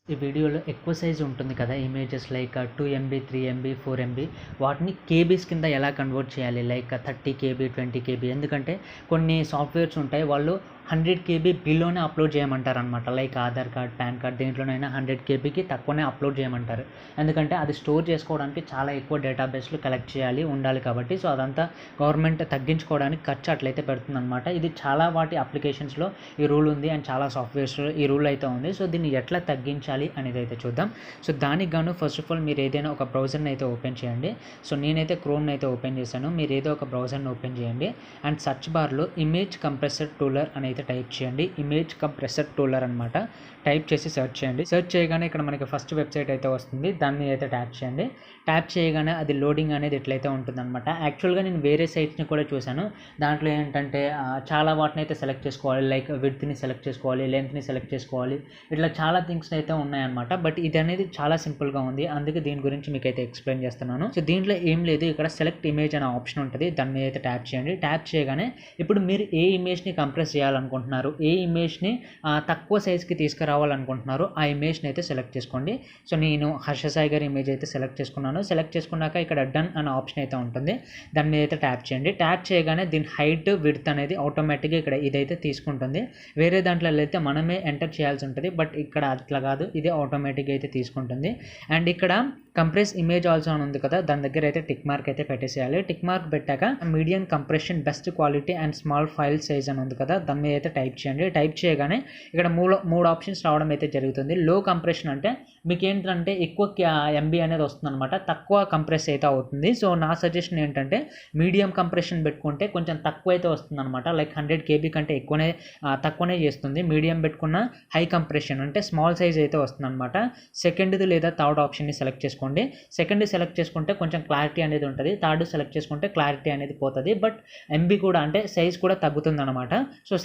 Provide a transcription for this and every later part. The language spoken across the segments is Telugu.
ఈ వీడియోలో ఎక్కువ సైజ్ ఉంటుంది కదా images like 2 MB 3 MB 4 MB వాటిని కేబీస్ కింద ఎలా కన్వర్ట్ చేయాలి లైక్ 30 కేబీ 20 కేబీ ఎందుకంటే కొన్ని సాఫ్ట్వేర్స్ ఉంటాయి వాళ్ళు 100 కేబీ బిలోనే అప్లోడ్ చేయమంటారు అనమాట like Aadhaar card PAN card దేంట్లోనైనా 100 కేబీకి తక్కువనే అప్లోడ్ చేయమంటారు ఎందుకంటే అది స్టోర్ చేసుకోవడానికి చాలా ఎక్కువ డేటాబేస్లు కలెక్ట్ చేయాలి ఉండాలి కాబట్టి సో అదంతా గవర్నమెంట్ తగ్గించుకోవడానికి ఖర్చు అట్లయితే పెడుతుంది అనమాట ఇది చాలా వాటి అప్లికేషన్స్లో ఈ రూల్ ఉంది అండ్ చాలా సాఫ్ట్వేర్స్లో ఈ రూల్ అయితే ఉంది సో దీన్ని ఎట్లా తగ్గించాలి అనేది అయితే చూద్దాం సో దానికి గాను ఫస్ట్ ఆఫ్ ఆల్ మీరు ఏదైనా ఒక బ్రౌజర్ని అయితే ఓపెన్ చేయండి సో నేనైతే క్రోమ్ని అయితే ఓపెన్ చేశాను మీరు ఏదో ఒక బ్రౌజర్ని ఓపెన్ చేయండి అండ్ సర్చ్ బార్లో ఇమేజ్ కంప్రెసర్ టూలర్ అని అయితే టైప్ చేయండి ఇమేజ్ కంప్రెసర్ టూలర్ అనమాట టైప్ చేసి సెర్చ్ చేయండి సెర్చ్ చేయగానే ఇక్కడ మనకి ఫస్ట్ వెబ్సైట్ అయితే వస్తుంది దాన్ని అయితే ట్యాప్ చేయండి ట్యాప్ చేయగానే అది లోడింగ్ అనేది ఎట్లయితే ఉంటుందన్నమాట యాక్చువల్గా నేను వేరే సైట్స్ని కూడా చూశాను దాంట్లో ఏంటంటే చాలా వాటిని అయితే సెలెక్ట్ చేసుకోవాలి లైక్ విడ్త్ని సెలెక్ట్ చేసుకోవాలి లెంత్ని సెలెక్ట్ చేసుకోవాలి ఇట్లా చాలా థింగ్స్ అయితే ఉన్నాయన్నమాట బట్ ఇది అనేది చాలా సింపుల్గా ఉంది అందుకే దీని గురించి మీకు అయితే ఎక్స్ప్లెయిన్ చేస్తున్నాను సో దీంట్లో ఏం లేదు ఇక్కడ సెలెక్ట్ ఇమేజ్ అనే ఆప్షన్ ఉంటుంది దాని మీద అయితే ట్యాప్ చేయండి ట్యాప్ చేయగానే ఇప్పుడు మీరు ఏ ఇమేజ్ని కంప్రెస్ చేయాలనుకుంటున్నారు ఏ ఇమేజ్ని తక్కువ సైజ్కి తీసుకురావాలనుకుంటున్నారు ఆ ఇమేజ్ని అయితే సెలెక్ట్ చేసుకోండి సో నేను హర్ష సాయి గారి ఇమేజ్ అయితే సెలెక్ట్ చేసుకున్నాను సెలెక్ట్ చేసుకున్నాక ఇక్కడ డన్ అనే ఆప్షన్ అయితే ఉంటుంది దాని మీద అయితే ట్యాప్ చేయండి ట్యాప్ చేయగానే దీని హైట్ విడ్త్ అనేది ఆటోమేటిక్గా ఇక్కడ ఇదైతే తీసుకుంటుంది వేరే దాంట్లో అయితే మనమే ఎంటర్ చేయాల్సి ఉంటుంది బట్ ఇక్కడ అట్లా కాదు ఇది ఆటోమేటిక్గా అయితే తీసుకుంటుంది అండ్ ఇక్కడ కంప్రెస్ ఇమేజ్ ఆల్సో అని ఉంది కదా దాని దగ్గర అయితే టిక్ మార్క్ అయితే పెట్టేసేయాలి టిక్ మార్క్ పెట్టాక medium compression best quality and small file size అని ఉంది కదా దాని మీద అయితే టైప్ చేయండి టైప్ చేయగానే ఇక్కడ మూడు ఆప్షన్స్ రావడం అయితే జరుగుతుంది లో కంప్రెషన్ అంటే మీకు ఏంటంటే ఎక్కువ ఎంబీ అనేది వస్తుంది అనమాట తక్కువ కంప్రెస్ అయితే అవుతుంది సో నా సజెషన్ ఏంటంటే మీడియం కంప్రెషన్ పెట్టుకుంటే కొంచెం తక్కువ అయితే వస్తుంది అనమాట లైక్ 100 కేబీ కంటే తక్కువనే చేస్తుంది మీడియం పెట్టుకున్న హై కంప్రెషన్ అంటే స్మాల్ సైజ్ అయితే వస్తుంది అనమాట సెకండ్ది లేదా థర్డ్ ఆప్షన్ని సెలెక్ట్ చేసుకోండి సెకండ్ సెలెక్ట్ చేసుకుంటే కొంచెం క్లారిటీ అనేది ఉంటుంది థర్డ్ సెలెక్ట్ చేసుకుంటే క్లారిటీ అనేది పోతుంది బట్ ఎంబీ కూడా అంటే సైజ్ కూడా తగ్గుతుంది అనమాట సో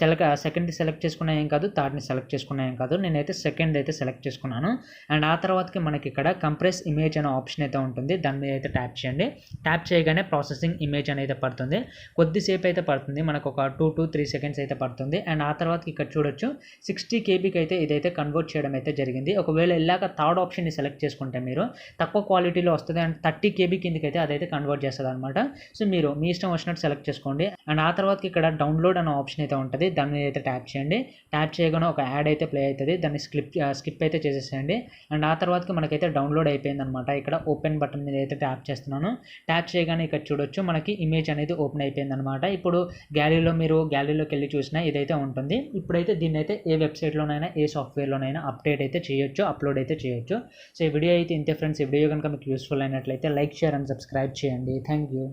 సెకండ్ సెలెక్ట్ చేసుకున్నా ఏం కాదు థర్డ్ని సెలెక్ట్ చేసుకున్నా ఏం కాదు నేనైతే సెకండ్ అయితే సెలెక్ట్ చేసుకున్నాను అండ్ ఆ తర్వాతకి మనకి ఇక్కడ కంప్రెస్ ఇమేజ్ అనే ఆప్షన్ అయితే ఉంటుంది దాని మీద అయితే ట్యాప్ చేయండి ట్యాప్ చేయగానే ప్రాసెసింగ్ ఇమేజ్ అనేది పడుతుంది కొద్దిసేపు అయితే పడుతుంది మనకు ఒక 2 to 3 సెకండ్స్ అయితే పడుతుంది అండ్ ఆ తర్వాత ఇక్కడ చూడొచ్చు 60 కేబీకి అయితే ఇదైతే కన్వర్ట్ చేయడం అయితే జరిగింది ఒకవేళ వెళ్ళాక థర్డ్ ఆప్షన్ని సెలెక్ట్ చేసుకుంటే మీరు తక్కువ క్వాలిటీలో వస్తుంది అండ్ 30 కేబీ కిందకి అయితే అదైతే కన్వర్ట్ చేస్తుంది అనమాట సో మీరు మీ ఇష్టం వచ్చినట్టు సెలెక్ట్ చేసుకోండి అండ్ ఆ తర్వాత ఇక్కడ డౌన్లోడ్ అనే ఆప్షన్ అయితే ఉంటుంది దాని మీద అయితే ట్యాప్ చేయండి ట్యాప్ చేయగానే ఒక యాడ్ అయితే ప్లే అవుతుంది దాన్ని స్కిప్ అయితే చేసేసేయండి అండ్ ఆ తర్వాతకి మనకైతే డౌన్లోడ్ అయిపోయింది అనమాట ఇక్కడ ఓపెన్ బటన్ మీద అయితే ట్యాప్ చేస్తున్నాను ట్యాప్ చేయగానే ఇక్కడ చూడొచ్చు మనకి ఇమేజ్ అనేది ఓపెన్ అయిపోయింది అనమాట ఇప్పుడు గ్యాలరీలోకి వెళ్ళి చూసినా ఇదైతే ఉంటుంది ఇప్పుడైతే దీన్ని అయితే ఏ వెబ్సైట్లోనైనా ఏ సాఫ్ట్వేర్లోనైనా అప్డేట్ అయితే చేయొచ్చు అప్లోడ్ అయితే చేయొచ్చు సో ఈ వీడియో అయితే ఇంతే ఫ్రెండ్స్ ఈ వీడియో కనుక మీకు యూస్ఫుల్ అయినట్లయితే లైక్ షేర్ అండ్ సబ్స్క్రైబ్ చేయండి థ్యాంక్ యూ